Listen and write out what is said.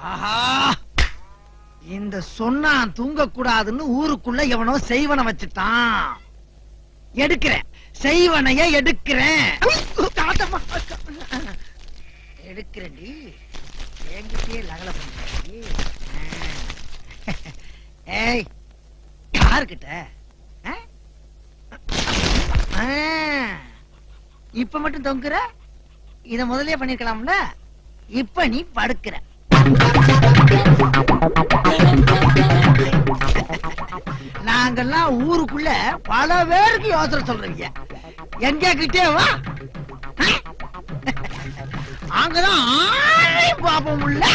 ஆஹா, இந்த சொன்னா தூங்க கூடாதுன்னு ஊருக்குள்ள எவனோ செய்வன வச்சுட்டான். எடுக்கிறேன், செய்வனைய எடுக்கிறேன். எடுக்கிறேன்டி, என்கிட்டயே லகல பண்ணி. ஏய், யாருக்கிட்ட? இப்ப மட்டும் தொங்குற? இத முதல்லயே பண்ணிருக்கலாம்ல. இப்ப நீ படுக்கிற. நாங்கெல்லாம் ஊருக்குள்ள பல பேருக்கு யோசனை சொல்றீங்க. எங்க கிட்டே வா, அங்கதான் பாப்போம் உள்ள.